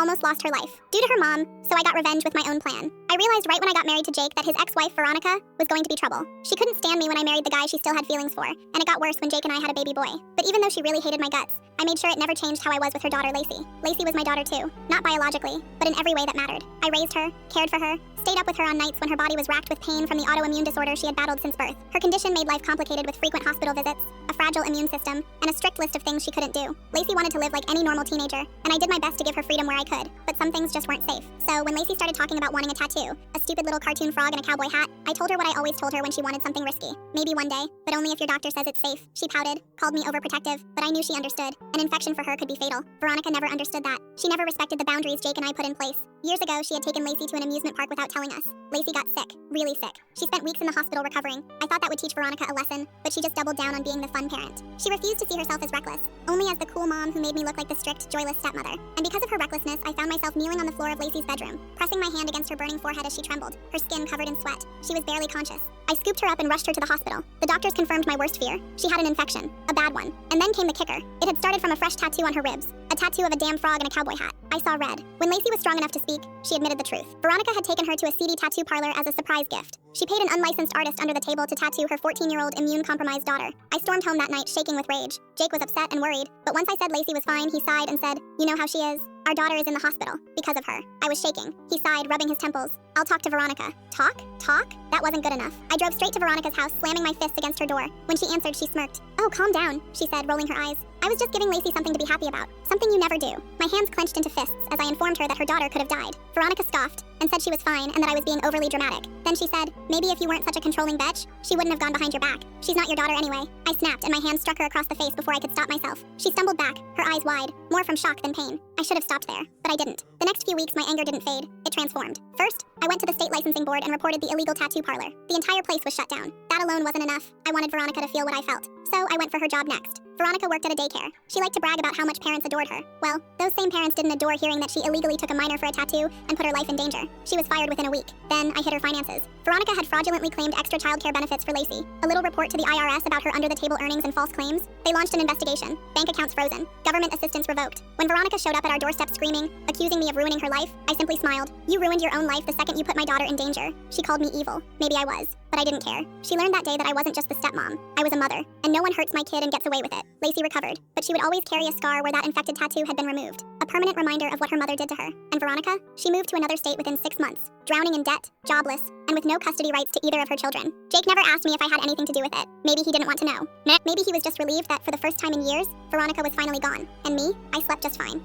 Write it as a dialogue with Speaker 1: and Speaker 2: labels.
Speaker 1: almost lost her life due to her mom, so I got revenge with my own plan. I realized right when I got married to Jake that his ex-wife, Veronica, was going to be trouble. She couldn't stand me when I married the guy she still had feelings for, and it got worse when Jake and I had a baby boy. But even though she really hated my guts, I made sure it never changed how I was with her daughter, Lacey. Lacey was my daughter too, not biologically, but in every way that mattered. I raised her, cared for her, stayed up with her on nights when her body was racked with pain from the autoimmune disorder she had battled since birth. Her condition made life complicated with frequent hospital visits, a fragile immune system, and a strict list of things she couldn't do. Lacey wanted to live like any normal teenager, and I did my best to give her freedom where I could, but some things just weren't safe. So when Lacey started talking about wanting a tattoo, a stupid little cartoon frog and a cowboy hat, I told her what I always told her when she wanted something risky. Maybe one day, but only if your doctor says it's safe. She pouted, called me overprotective, but I knew she understood. An infection for her could be fatal. Veronica never understood that. She never respected the boundaries Jake and I put in place. Years ago, she had taken Lacey to an amusement park without telling us. Lacey got sick, really sick. She spent weeks in the hospital recovering. I thought that would teach Veronica a lesson, but she just doubled down on being the fun parent. She refused to see herself as reckless, only as the cool mom who made me look like the strict, joyless stepmother. And because of her recklessness, I found myself kneeling on the floor of Lacey's bedroom, pressing my hand against her burning forehead as she trembled, her skin covered in sweat. She was barely conscious. I scooped her up and rushed her to the hospital. The doctors confirmed my worst fear. She had an infection, a bad one. And then came the kicker. It had started from a fresh tattoo on her ribs, a tattoo of a damn frog and a cowboy hat. I saw red. When Lacey was strong enough to speak, she admitted the truth. Veronica had taken her to a seedy tattoo parlor as a surprise gift. She paid an unlicensed artist under the table to tattoo her 14-year-old immune-compromised daughter. I stormed home that night shaking with rage. Jake was upset and worried, but once I said Lacey was fine, he sighed and said, "You know how she is? Our daughter is in the hospital, because of her." I was shaking. He sighed, rubbing his temples. "I'll talk to Veronica." Talk? Talk? That wasn't good enough. I drove straight to Veronica's house, slamming my fist against her door. When she answered, she smirked. "Oh, calm down," she said, rolling her eyes. "I was just giving Lacey something to be happy about. Something you never do." My hands clenched into fists as I informed her that her daughter could have died. Veronica scoffed and said she was fine and that I was being overly dramatic. Then she said, "Maybe if you weren't such a controlling bitch, she wouldn't have gone behind your back. She's not your daughter anyway." I snapped and my hand struck her across the face before I could stop myself. She stumbled back, her eyes wide, more from shock than pain. I should have stopped there, but I didn't. The next few weeks, my anger didn't fade. It transformed. First, I went to the state licensing board and reported the illegal tattoo parlor. The entire place was shut down. That alone wasn't enough. I wanted Veronica to feel what I felt. So I went for her job next. Veronica worked at a daycare. She liked to brag about how much parents adored her. Well, those same parents didn't adore hearing that she illegally took a minor for a tattoo and put her life in danger. She was fired within a week. Then I hit her finances. Veronica had fraudulently claimed extra childcare benefits for Lacey. A little report to the IRS about her under-the-table earnings and false claims. They launched an investigation. Bank accounts frozen. Government assistance revoked. When Veronica showed up at our doorstep screaming, accusing me of ruining her life, I simply smiled. "You ruined your own life the second you put my daughter in danger." She called me evil. Maybe I was, but I didn't care. She learned that day that I wasn't just the stepmom. I was a mother, and no one hurts my kid and gets away with it. Lacey recovered, but she would always carry a scar where that infected tattoo had been removed. A permanent reminder of what her mother did to her. And Veronica? She moved to another state within 6 months, drowning in debt, jobless, and with no custody rights to either of her children. Jake never asked me if I had anything to do with it. Maybe he didn't want to know. Maybe he was just relieved that for the first time in years, Veronica was finally gone. And me? I slept just fine.